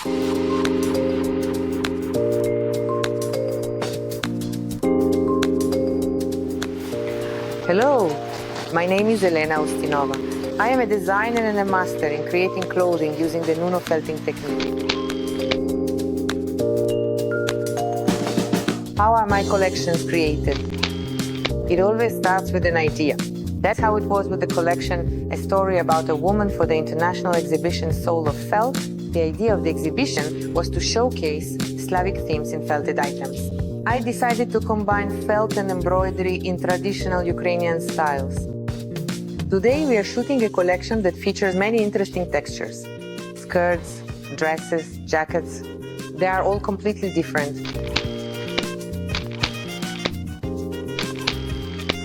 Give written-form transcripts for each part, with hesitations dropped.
Hello, my name is Elena Ustinova. I am a designer and a master in creating clothing using the Nuno felting technique. How are my collections created? It always starts with an idea. That's how it was with the collection, A Story About a Woman for the international exhibition Soul of Felt. The idea of the exhibition was to showcase Slavic themes in felted items. I decided to combine felt and embroidery in traditional Ukrainian styles. Today we are shooting a collection that features many interesting textures. Skirts, dresses, jackets, they are all completely different.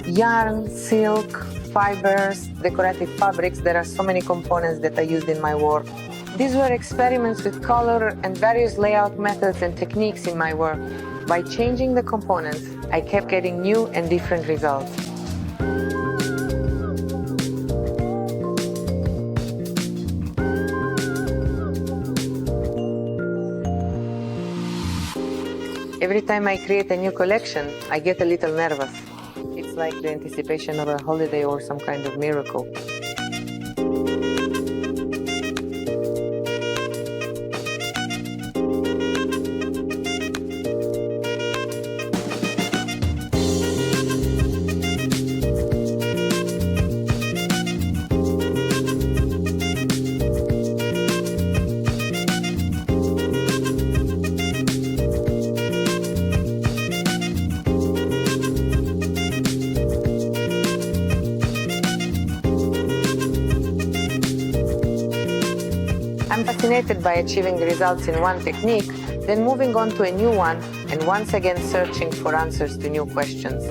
Yarn, silk, fibers, decorative fabrics, there are so many components that I used in my work. These were experiments with color and various layout methods and techniques in my work. By changing the components, I kept getting new and different results. Every time I create a new collection, I get a little nervous. It's like the anticipation of a holiday or some kind of miracle. I'm fascinated by achieving results in one technique, then moving on to a new one, and once again searching for answers to new questions.